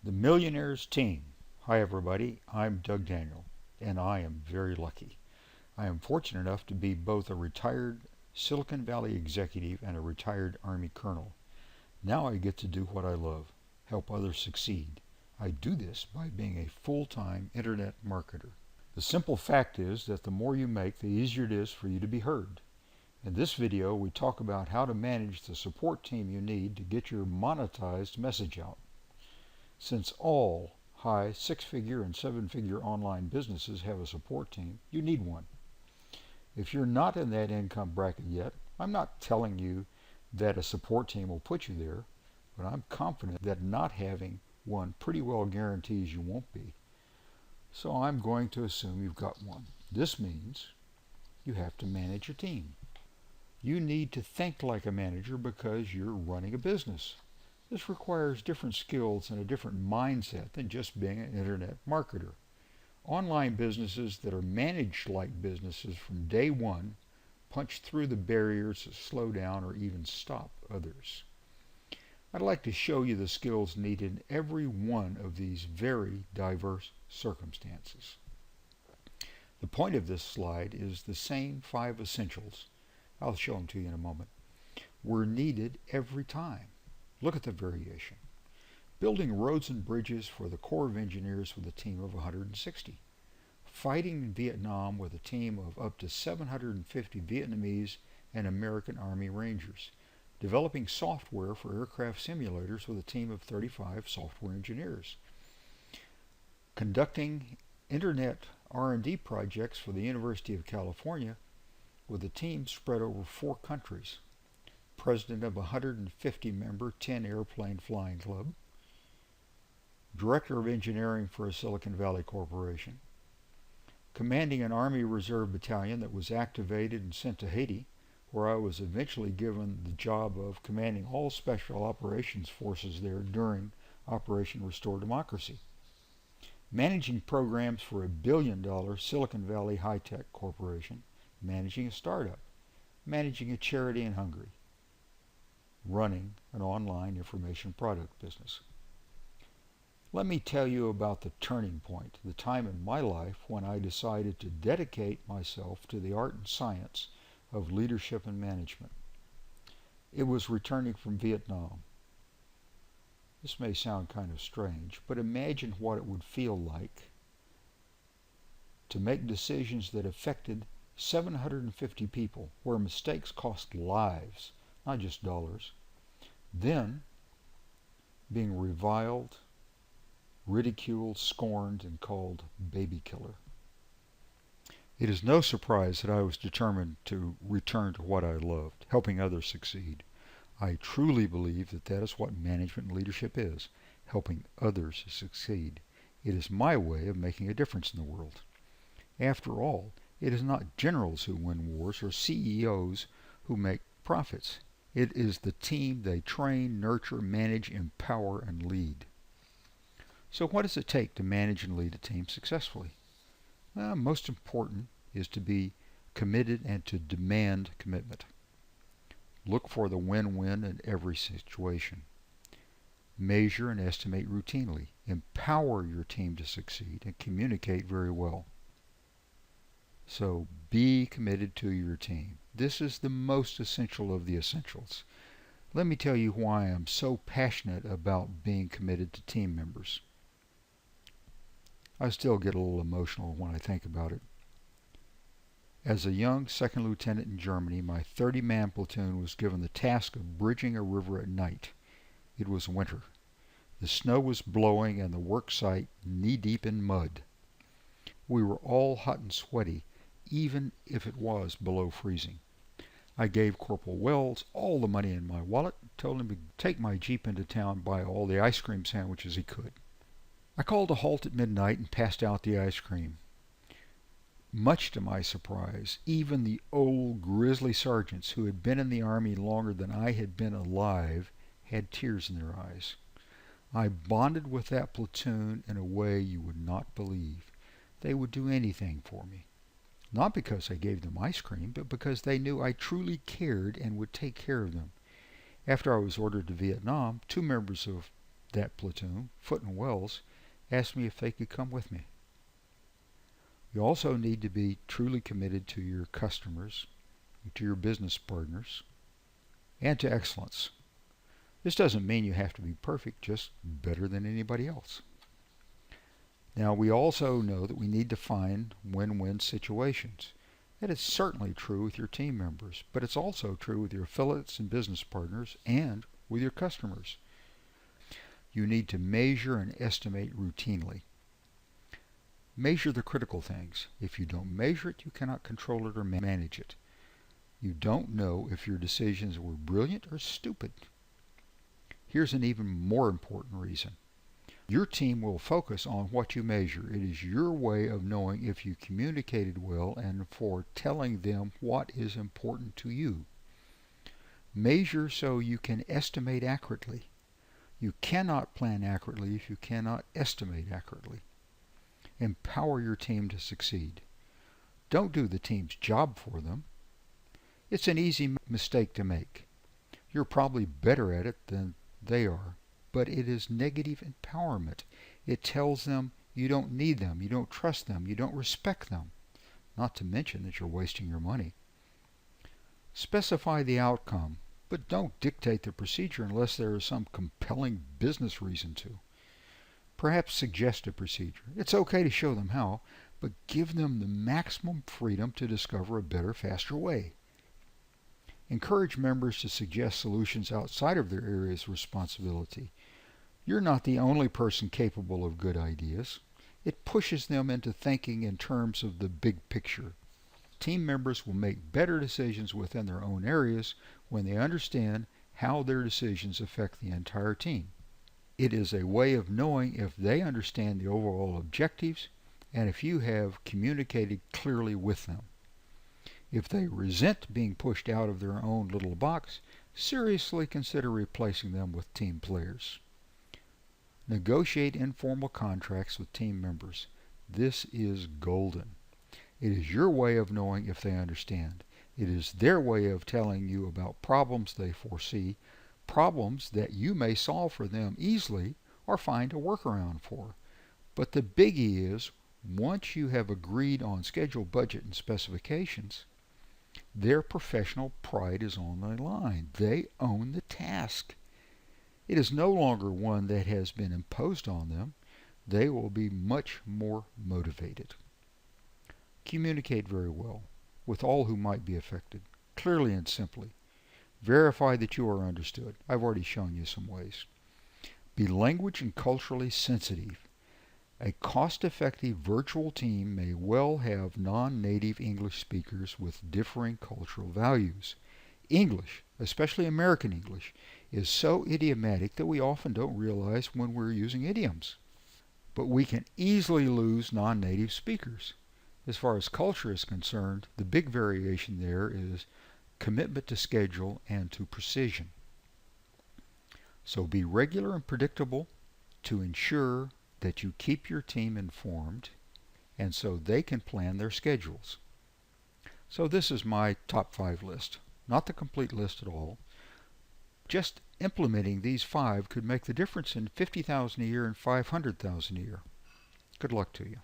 The Millionaire's Team. Hi everybody, I'm Doug Daniel, and I am very lucky. I am fortunate enough to be both a retired Silicon Valley executive and a retired Army colonel. Now I get to do what I love, help others succeed. I do this by being a full-time internet marketer. The simple fact is that the more you make, the easier it is for you to be heard. In this video, we talk about how to manage the support team you need to get your monetized message out. Since all high six-figure and seven-figure online businesses have a support team, you need one. If you're not in that income bracket yet, I'm not telling you that a support team will put you there, but I'm confident that not having one pretty well guarantees you won't be. So I'm going to assume you've got one. This means you have to manage your team. You need to think like a manager because you're running a business. This requires different skills and a different mindset than just being an internet marketer. Online businesses that are managed like businesses from day one punch through the barriers to slow down or even stop others. I'd like to show you the skills needed in every one of these very diverse circumstances. The point of this slide is the same 5 essentials. I'll show them to you in a moment. Were needed every time. Look at the variation. Building roads and bridges for the Corps of Engineers with a team of 160. Fighting in Vietnam with a team of up to 750 Vietnamese and American Army Rangers. Developing software for aircraft simulators with a team of 35 software engineers. Conducting internet R&D projects for the University of California with a team spread over 4 countries. President of a 150-member 10-airplane flying club, Director of Engineering for a Silicon Valley corporation, commanding an Army Reserve battalion that was activated and sent to Haiti, where I was eventually given the job of commanding all special operations forces there during Operation Restore Democracy, managing programs for a billion-dollar Silicon Valley high-tech corporation, managing a startup, managing a charity in Hungary, running an online information product business. Let me tell you about the turning point, the time in my life when I decided to dedicate myself to the art and science of leadership and management. It was returning from Vietnam. This may sound kind of strange, but imagine what it would feel like to make decisions that affected 750 people, where mistakes cost lives, not just dollars. Then being reviled, ridiculed, scorned, and called baby killer. It is no surprise that I was determined to return to what I loved, helping others succeed. I truly believe that that is what management and leadership is, helping others succeed. It is my way of making a difference in the world. After all, it is not generals who win wars or CEOs who make profits. It is the team they train, nurture, manage, empower, and lead. So what does it take to manage and lead a team successfully? Most important is to be committed and to demand commitment. Look for the win-win in every situation. Measure and estimate routinely. Empower your team to succeed and communicate very well. So be committed to your team. This is the most essential of the essentials. Let me tell you why I am so passionate about being committed to team members. I still get a little emotional when I think about it. As a young second lieutenant in Germany, my 30-man platoon was given the task of bridging a river at night. It was winter. The snow was blowing and the work site knee-deep in mud. We were all hot and sweaty, even if it was below freezing. I gave Corporal Wells all the money in my wallet, told him to take my Jeep into town, buy all the ice cream sandwiches he could. I called a halt at midnight and passed out the ice cream. Much to my surprise, even the old grizzly sergeants who had been in the Army longer than I had been alive had tears in their eyes. I bonded with that platoon in a way you would not believe. They would do anything for me. Not because I gave them ice cream, but because they knew I truly cared and would take care of them. After I was ordered to Vietnam, 2 members of that platoon, Foot and Wells, asked me if they could come with me. You also need to be truly committed to your customers, to your business partners, and to excellence. This doesn't mean you have to be perfect, just better than anybody else. Now, we also know that we need to find win-win situations. That is certainly true with your team members, but it's also true with your affiliates and business partners and with your customers. You need to measure and estimate routinely. Measure the critical things. If you don't measure it, you cannot control it or manage it. You don't know if your decisions were brilliant or stupid. Here's an even more important reason. Your team will focus on what you measure. It is your way of knowing if you communicated well and for telling them what is important to you. Measure so you can estimate accurately. You cannot plan accurately if you cannot estimate accurately. Empower your team to succeed. Don't do the team's job for them. It's an easy mistake to make. You're probably better at it than they are, but it is negative empowerment. It tells them you don't need them, you don't trust them, you don't respect them, not to mention that you're wasting your money. Specify the outcome, but don't dictate the procedure unless there is some compelling business reason to. Perhaps suggest a procedure. It's okay to show them how, but give them the maximum freedom to discover a better, faster way. Encourage members to suggest solutions outside of their area's responsibility. You're not the only person capable of good ideas. It pushes them into thinking in terms of the big picture. Team members will make better decisions within their own areas when they understand how their decisions affect the entire team. It is a way of knowing if they understand the overall objectives and if you have communicated clearly with them. If they resent being pushed out of their own little box, seriously consider replacing them with team players. Negotiate informal contracts with team members. This is golden. It is your way of knowing if they understand. It is their way of telling you about problems they foresee, problems that you may solve for them easily or find a workaround for. But the biggie is, once you have agreed on schedule, budget, and specifications, their professional pride is on the line. They own the task. It is no longer one that has been imposed on them. They will be much more motivated. Communicate very well with all who might be affected, clearly and simply. Verify that you are understood. I've already shown you some ways. Be language and culturally sensitive. A cost-effective virtual team may well have non-native English speakers with differing cultural values. English, especially American English, is so idiomatic that we often don't realize when we're using idioms. But we can easily lose non-native speakers. As far as culture is concerned, the big variation there is commitment to schedule and to precision. So be regular and predictable to ensure that you keep your team informed and so they can plan their schedules. So this is my top 5 list. Not the complete list at all. Just implementing these 5 could make the difference in $50,000 a year and $500,000 a year. Good luck to you.